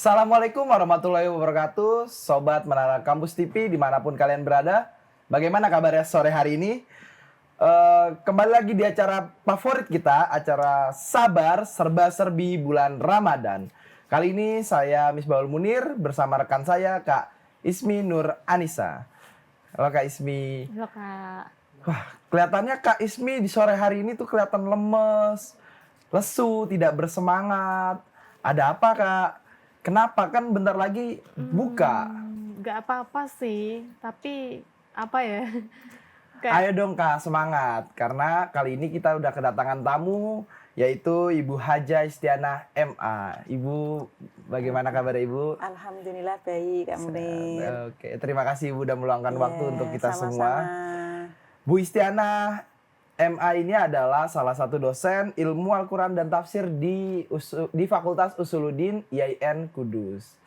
Assalamualaikum warahmatullahi wabarakatuh, Sobat Menara Kampus TV dimanapun kalian berada. Bagaimana kabarnya sore hari ini? Kembali lagi di acara favorit kita, acara Sabar Serba Serbi bulan Ramadan. Kali ini saya Misbahul Munir bersama rekan saya Kak Ismi Nur Anissa. Halo Kak Ismi. Halo Kak. Wah, kelihatannya Kak Ismi di sore hari ini tuh kelihatan lemes, lesu, tidak bersemangat. Ada apa Kak? Kenapa? Kan bentar lagi buka. Nggak apa-apa sih, tapi apa ya? Kayak Ayo dong Kak, semangat. Karena kali ini kita udah kedatangan tamu, yaitu Ibu Haja Istianah MA. Ibu, bagaimana kabar Ibu? Alhamdulillah baik, Kak Munir. Oke, terima kasih Ibu udah meluangkan waktu untuk kita sama-sama. semua. Bu Istianah MA ini adalah salah satu dosen ilmu Al-Quran dan Tafsir di Fakultas Usuluddin IAIN Kudus.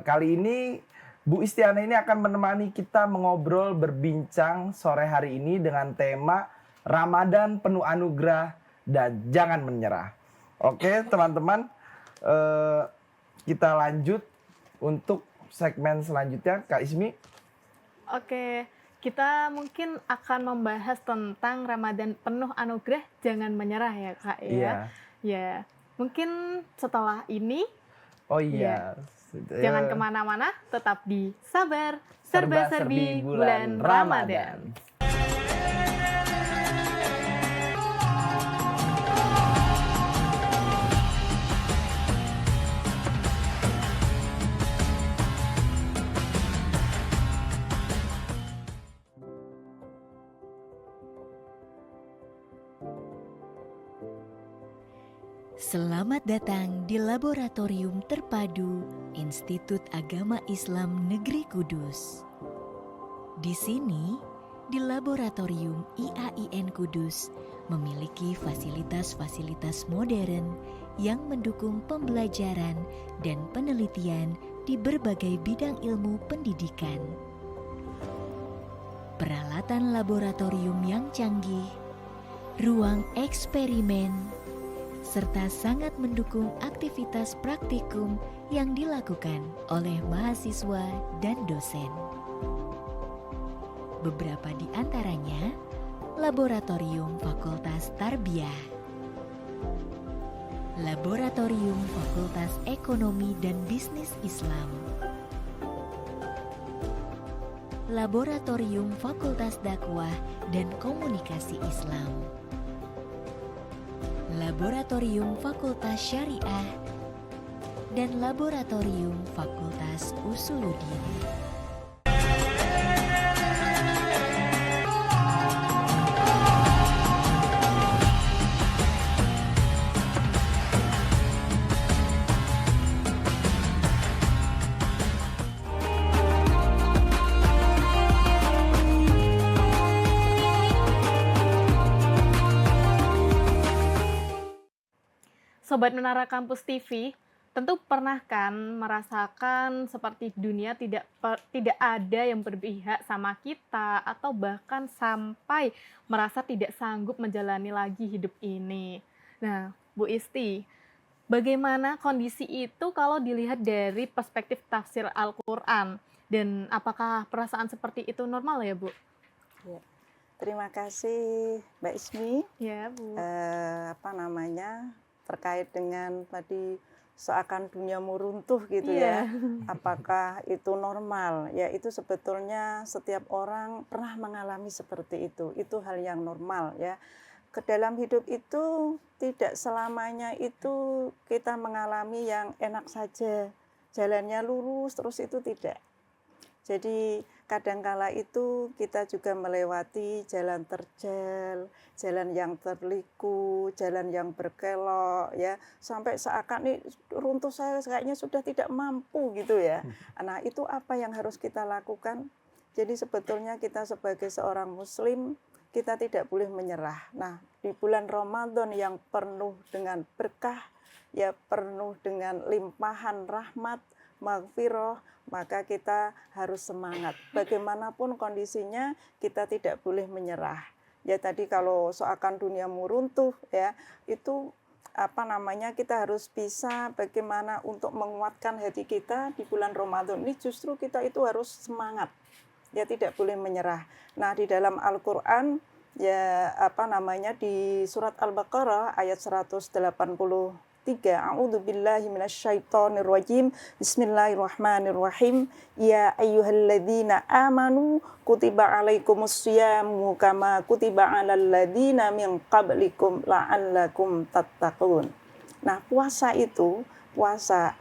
Kali ini Bu Istianah ini akan menemani kita mengobrol berbincang sore hari ini dengan tema Ramadan penuh anugerah dan jangan menyerah. Oke teman-teman, kita lanjut untuk segmen selanjutnya Kak Ismi. Oke, kita mungkin akan membahas tentang Ramadan penuh anugerah, jangan menyerah ya Kak ya. Iya. Ya, mungkin setelah ini Oh iya. jangan kemana-mana, tetap di Sabar Serba Serbi bulan Ramadan. Selamat datang di Laboratorium Terpadu Institut Agama Islam Negeri Kudus. Di sini, di Laboratorium IAIN Kudus memiliki fasilitas-fasilitas modern yang mendukung pembelajaran dan penelitian di berbagai bidang ilmu pendidikan. Peralatan laboratorium yang canggih, ruang eksperimen, serta sangat mendukung aktivitas praktikum yang dilakukan oleh mahasiswa dan dosen. Beberapa di antaranya, Laboratorium Fakultas Tarbiyah, Laboratorium Fakultas Ekonomi dan Bisnis Islam, Laboratorium Fakultas Dakwah dan Komunikasi Islam, Laboratorium Fakultas Syariah, dan Laboratorium Fakultas Usuluddin. Sobat Menara Kampus TV, tentu pernah kan merasakan seperti dunia tidak ada yang berpihak sama kita atau bahkan sampai merasa tidak sanggup menjalani lagi hidup ini. Nah, Bu Isti, bagaimana kondisi itu kalau dilihat dari perspektif tafsir Al-Quran? Dan apakah perasaan seperti itu normal ya, Bu? Ya. Terima kasih Mbak Ismi. Ya, Bu. Terkait dengan tadi seakan duniamu runtuh gitu Iya. ya. Apakah itu normal? Ya itu sebetulnya setiap orang pernah mengalami seperti itu. Itu hal yang normal ya. Ke dalam hidup itu tidak selamanya itu kita mengalami yang enak saja. Jalannya lurus terus itu tidak. Jadi kadangkala itu kita juga melewati jalan terjal, jalan yang terliku, jalan yang berkelok ya, sampai seakan nih runtuh saya kayaknya sudah tidak mampu gitu ya. Nah, itu apa yang harus kita lakukan? Jadi sebetulnya kita sebagai seorang muslim kita tidak boleh menyerah. Nah, di bulan Ramadan yang penuh dengan berkah, ya penuh dengan limpahan rahmat, maghfirah, maka kita harus semangat. Bagaimanapun kondisinya, kita tidak boleh menyerah. Ya tadi kalau seakan duniamu runtuh, ya itu kita harus bisa bagaimana untuk menguatkan hati kita di bulan Ramadan ini. Justru kita itu harus semangat, ya tidak boleh menyerah. Nah, di dalam Al-Qur'an ya di surat Al-Baqarah ayat 183, A'udzubillahi minasyaitonirrajim. Bismillahirrahmanirrahim. Ya ayyuhalladzina amanu kutiba alaikumusyamu kama kutiba alal ladzina min qablikum la'allakum tattaqun. Nah, puasa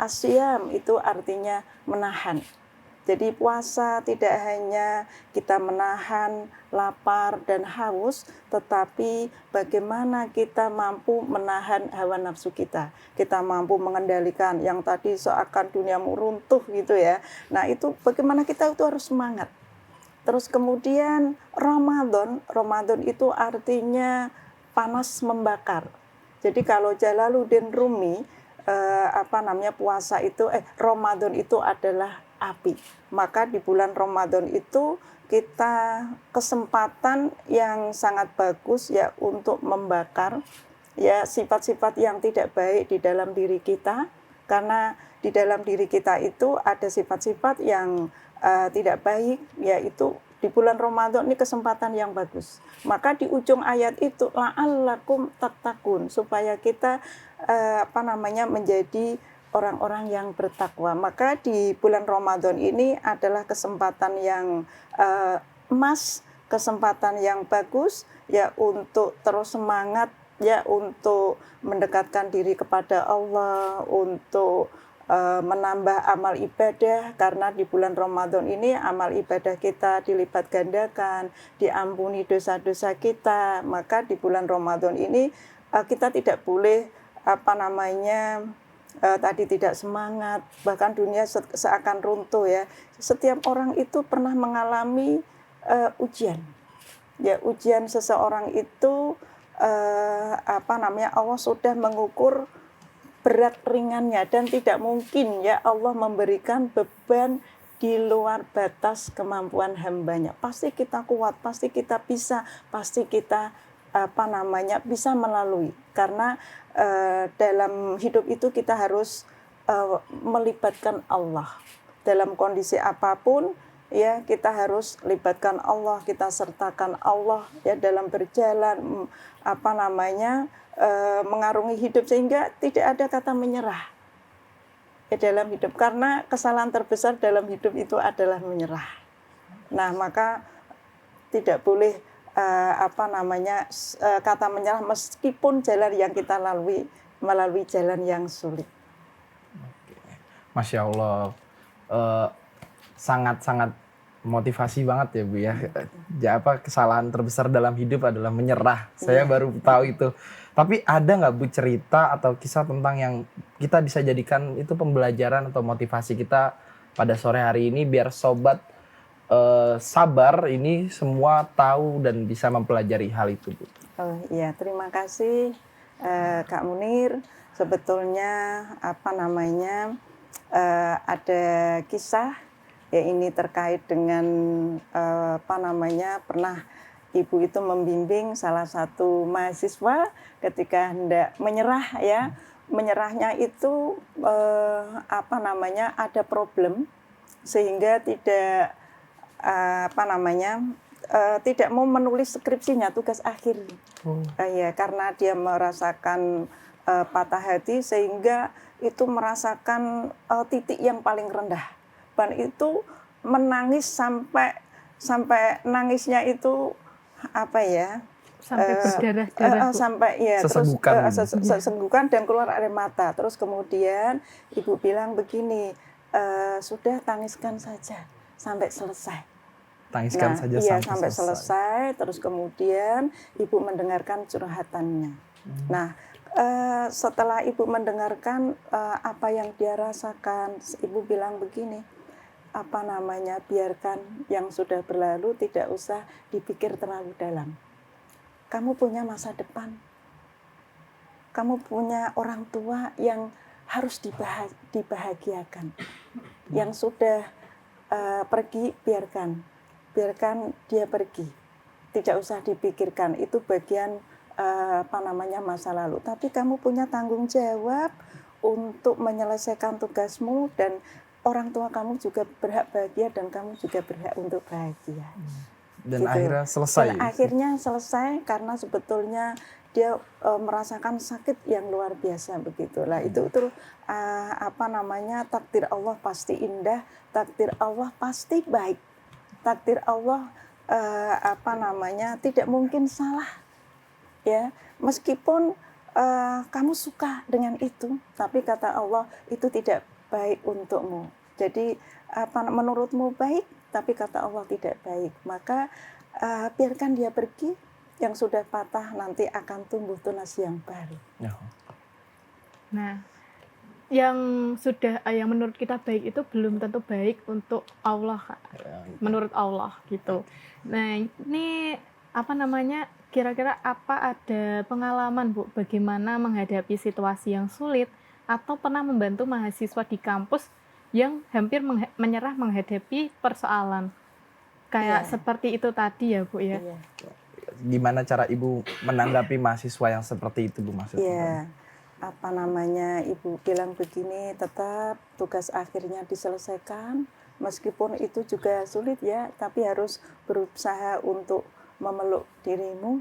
asyam itu artinya menahan. Jadi puasa tidak hanya kita menahan lapar dan haus, tetapi bagaimana kita mampu menahan hawa nafsu kita. Kita mampu mengendalikan yang tadi seakan duniamu runtuh gitu ya. Nah, itu bagaimana kita itu harus semangat. Terus kemudian Ramadan itu artinya panas membakar. Jadi kalau Jalaluddin Rumi puasa itu Ramadan itu adalah api. Maka di bulan Ramadan itu kita kesempatan yang sangat bagus ya untuk membakar ya sifat-sifat yang tidak baik di dalam diri kita, karena di dalam diri kita itu ada sifat-sifat yang tidak baik, yaitu di bulan Ramadan ini kesempatan yang bagus. Maka di ujung ayat itu la'allakum tattaqun, supaya kita menjadi orang-orang yang bertakwa. Maka di bulan Ramadan ini adalah kesempatan yang emas, kesempatan yang bagus ya untuk terus semangat ya untuk mendekatkan diri kepada Allah, untuk menambah amal ibadah, karena di bulan Ramadan ini amal ibadah kita dilipat gandakan, diampuni dosa-dosa kita. Maka di bulan Ramadan ini kita tidak boleh tadi tidak semangat, bahkan dunia seakan runtuh ya. Setiap orang itu pernah mengalami ujian. Ya, ujian seseorang itu Allah sudah mengukur berat ringannya, dan tidak mungkin ya Allah memberikan beban di luar batas kemampuan hambanya. Pasti kita kuat, pasti kita bisa, pasti kita bisa melalui. Karena dalam hidup itu kita harus melibatkan Allah. Dalam kondisi apapun ya kita harus libatkan Allah, kita sertakan Allah ya dalam berjalan mengarungi hidup, sehingga tidak ada kata menyerah ya dalam hidup, karena kesalahan terbesar dalam hidup itu adalah menyerah. Nah, maka tidak boleh kata menyerah meskipun jalan yang kita melalui jalan yang sulit. Masya Allah, sangat-sangat motivasi banget ya Bu ya. Kesalahan terbesar dalam hidup adalah menyerah. Saya baru tahu itu. Tapi ada nggak Bu cerita atau kisah tentang yang kita bisa jadikan itu pembelajaran atau motivasi kita pada sore hari ini, biar sobat sabar ini semua tahu dan bisa mempelajari hal itu Bu? Oh iya, terima kasih Kak Munir. Sebetulnya ada kisah ya, ini terkait dengan pernah Ibu itu membimbing salah satu mahasiswa ketika hendak menyerah ya. Menyerahnya itu ada problem sehingga tidak tidak mau menulis skripsinya, tugas akhir. Ya, karena dia merasakan patah hati, sehingga itu merasakan titik yang paling rendah. Dan itu menangis sampai nangisnya itu sampai berdarah-darah, sampai ya sesenggukan dan keluar air mata. Terus kemudian Ibu bilang begini, sudah tangiskan saja sampai selesai. Tangiskan saja sampai selesai. Terus kemudian Ibu mendengarkan curhatannya. Nah, setelah Ibu mendengarkan apa yang dia rasakan, Ibu bilang begini, biarkan yang sudah berlalu, tidak usah dipikir terlalu dalam. Kamu punya masa depan, kamu punya orang tua yang harus dibahagiakan. Yang sudah pergi, biarkan dia pergi, tidak usah dipikirkan. Itu bagian masa lalu, tapi kamu punya tanggung jawab untuk menyelesaikan tugasmu, dan orang tua kamu juga berhak bahagia dan kamu juga berhak untuk bahagia. Dan Gitu. akhirnya selesai. Dan akhirnya selesai karena sebetulnya dia merasakan sakit yang luar biasa begitulah. Itu takdir Allah pasti indah, takdir Allah pasti baik, takdir Allah tidak mungkin salah, ya. Meskipun kamu suka dengan itu, tapi kata Allah itu tidak baik untukmu. Jadi menurutmu baik, tapi kata Allah tidak baik. Maka biarkan dia pergi. Yang sudah patah nanti akan tumbuh tunas yang baru. Nah, yang menurut kita baik itu belum tentu baik untuk Allah, Kak. Menurut Allah gitu. Nah, ini kira-kira apa ada pengalaman, Bu, bagaimana menghadapi situasi yang sulit atau pernah membantu mahasiswa di kampus yang hampir menyerah menghadapi persoalan kayak seperti itu tadi ya, Bu ya? Iya. Gimana cara Ibu menanggapi mahasiswa yang seperti itu, Bu, maksudnya? Iya, Ibu bilang begini, tetap tugas akhirnya diselesaikan, meskipun itu juga sulit ya, tapi harus berusaha untuk memeluk dirimu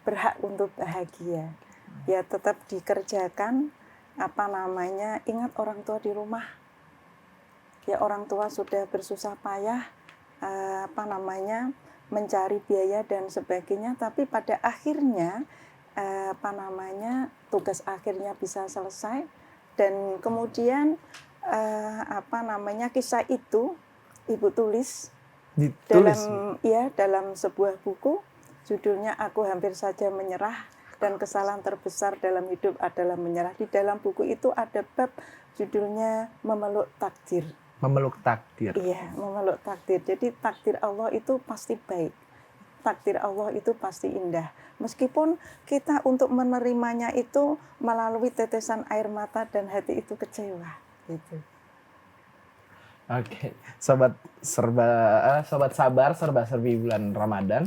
berhak untuk bahagia. Ya tetap dikerjakan, ingat orang tua di rumah. Ya orang tua sudah bersusah payah, mencari biaya dan sebagainya, tapi pada akhirnya tugas akhirnya bisa selesai, dan kemudian kisah itu Ibu tulis dalam sebuah buku, judulnya Aku Hampir Saja Menyerah dan Kesalahan Terbesar dalam Hidup Adalah Menyerah. Di dalam buku itu ada bab judulnya Memeluk Takdir. Memeluk takdir. Iya, memeluk takdir. Jadi takdir Allah itu pasti baik. Takdir Allah itu pasti indah. Meskipun kita untuk menerimanya itu melalui tetesan air mata dan hati itu kecewa. Gitu. Oke, sobat sabar serba-serbi bulan Ramadan.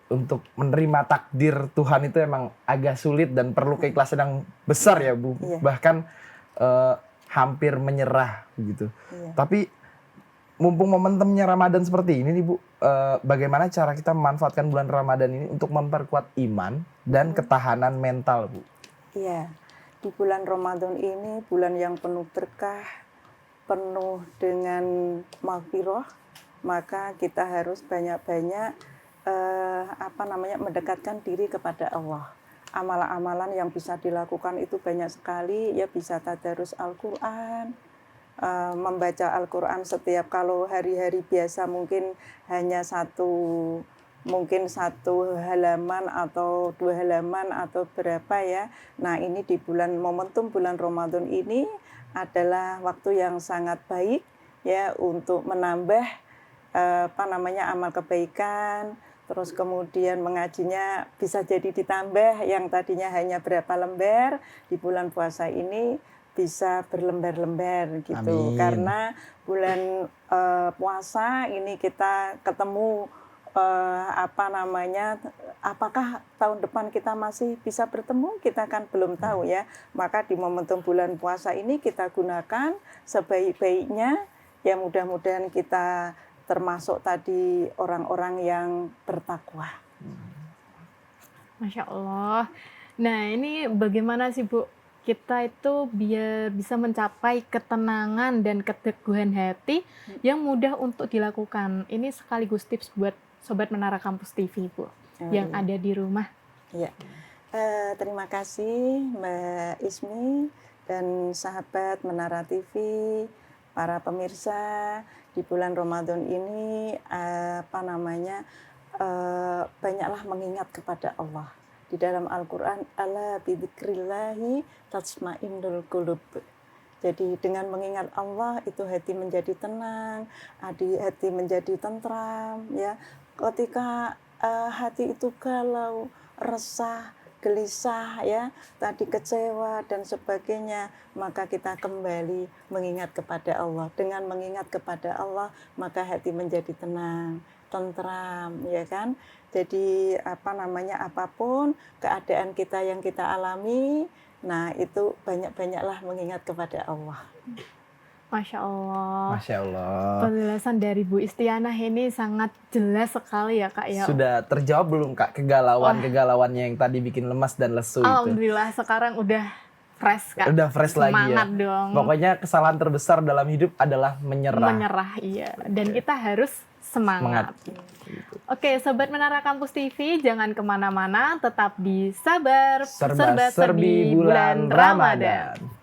Untuk menerima takdir Tuhan itu emang agak sulit dan perlu keikhlasan yang besar ya, Bu. Iya. Bahkan hampir menyerah gitu. Iya. Tapi mumpung momentumnya Ramadan seperti ini nih, Bu, bagaimana cara kita memanfaatkan bulan Ramadan ini untuk memperkuat iman dan ketahanan mental, Bu? Iya, di bulan Ramadan ini bulan yang penuh berkah, penuh dengan maghfirah, maka kita harus banyak-banyak mendekatkan diri kepada Allah. Amalan-amalan yang bisa dilakukan itu banyak sekali, ya bisa tadarus Al-Quran, membaca Al-Quran setiap, kalau hari-hari biasa mungkin hanya satu halaman atau 2 halaman atau berapa ya. Nah ini di momentum bulan Ramadan ini adalah waktu yang sangat baik ya untuk menambah amal kebaikan. Terus kemudian mengajinya bisa jadi ditambah, yang tadinya hanya berapa lembar, di bulan puasa ini bisa berlembar-lembar gitu. Amin. Karena bulan puasa ini kita ketemu apakah tahun depan kita masih bisa bertemu, kita kan belum tahu ya. Maka di momentum bulan puasa ini kita gunakan sebaik-baiknya, ya mudah-mudahan kita termasuk tadi orang-orang yang bertakwa. Masya Allah. Nah ini bagaimana sih, Bu, kita itu biar bisa mencapai ketenangan dan keteguhan hati yang mudah untuk dilakukan. Ini sekaligus tips buat Sobat Menara Kampus TV, Bu, yang ada di rumah. Iya. Terima kasih Mbak Ismi dan sahabat Menara TV, para pemirsa. Di bulan Ramadan ini banyaklah mengingat kepada Allah. Di dalam Al-Quran, ala bidzikrillahi tatma'innul qulub. Jadi dengan mengingat Allah itu hati menjadi tenang, hati menjadi tentram ya. Ketika hati itu galau, resah, gelisah ya, tadi kecewa dan sebagainya, maka kita kembali mengingat kepada Allah. Dengan mengingat kepada Allah, maka hati menjadi tenang, tentram, ya kan? Jadi apapun keadaan kita yang kita alami, nah itu banyak-banyaklah mengingat kepada Allah. Masya Allah. Masya Allah. Penjelasan dari Bu Istianah ini sangat jelas sekali ya Kak ya. Sudah terjawab belum Kak kegalauannya yang tadi bikin lemas dan lesu itu? Alhamdulillah sekarang udah fresh Kak. Udah fresh lagi ya. Semangat dong. Pokoknya kesalahan terbesar dalam hidup adalah menyerah. Menyerah, iya. Dan kita harus semangat. Oke, Sobat Menara Kampus TV, jangan kemana-mana, tetap di Sabar Serba-serbi bulan Ramadan.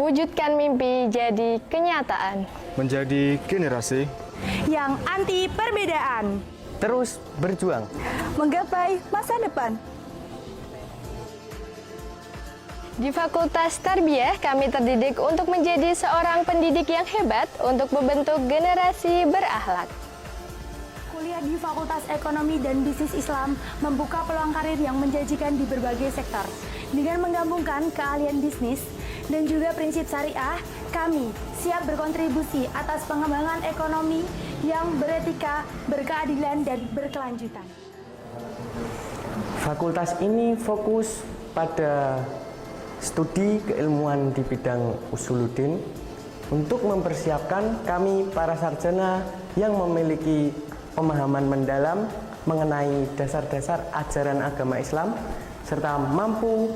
Wujudkan mimpi jadi kenyataan. Menjadi generasi yang anti perbedaan, terus berjuang menggapai masa depan. Di Fakultas Tarbiyah, kami terdidik untuk menjadi seorang pendidik yang hebat untuk membentuk generasi berakhlak. Kuliah di Fakultas Ekonomi dan Bisnis Islam membuka peluang karir yang menjanjikan di berbagai sektor. Dengan menggabungkan keahlian bisnis dan juga prinsip syariah, kami siap berkontribusi atas pengembangan ekonomi yang beretika, berkeadilan, dan berkelanjutan. Fakultas ini fokus pada studi keilmuan di bidang usuluddin untuk mempersiapkan kami para sarjana yang memiliki pemahaman mendalam mengenai dasar-dasar ajaran agama Islam serta mampu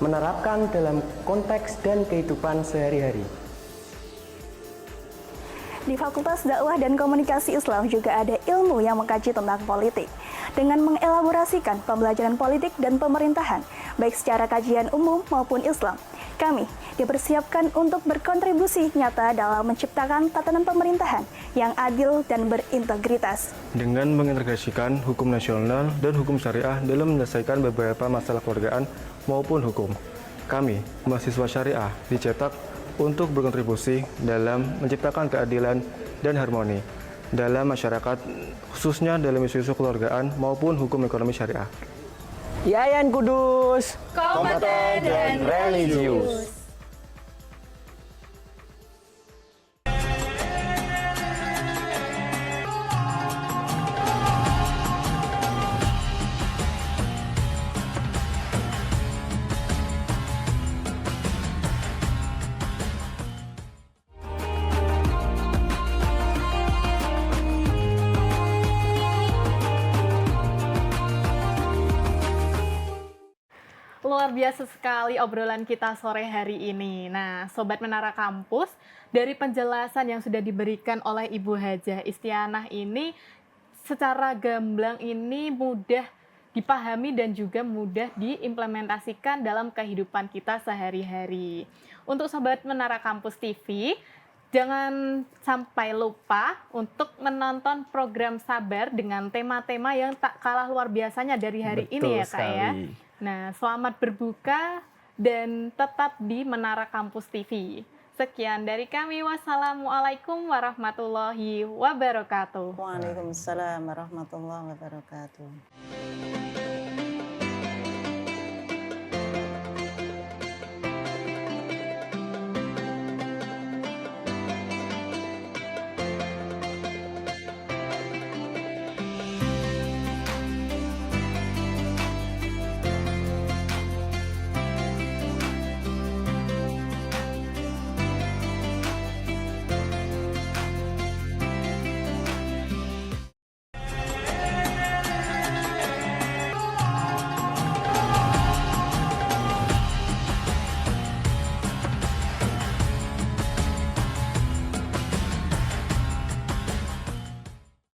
menerapkan dalam konteks dan kehidupan sehari-hari. Di Fakultas Dakwah dan Komunikasi Islam juga ada ilmu yang mengkaji tentang politik. Dengan mengelaborasikan pembelajaran politik dan pemerintahan, baik secara kajian umum maupun Islam, kami dipersiapkan untuk berkontribusi nyata dalam menciptakan tatanan pemerintahan yang adil dan berintegritas. dengan mengintegrasikan hukum nasional dan hukum syariah dalam menyelesaikan beberapa masalah kewargaan maupun hukum. Kami, mahasiswa syariah, dicetak untuk berkontribusi dalam menciptakan keadilan dan harmoni dalam masyarakat, khususnya dalam isu-isu kekeluargaan maupun hukum ekonomi syariah. Yayan Kudus, Kompeten dan religius. Luar biasa sekali obrolan kita sore hari ini. Nah, Sobat Menara Kampus, dari penjelasan yang sudah diberikan oleh Ibu Hajah Istianah ini, secara gamblang ini mudah dipahami dan juga mudah diimplementasikan dalam kehidupan kita sehari-hari. Untuk Sobat Menara Kampus TV, jangan sampai lupa untuk menonton program Sabar dengan tema-tema yang tak kalah luar biasanya dari hari ini ya Kak ya. Nah, selamat berbuka dan tetap di Menara Kampus TV. Sekian dari kami. Wassalamualaikum warahmatullahi wabarakatuh. Waalaikumsalam warahmatullahi wabarakatuh.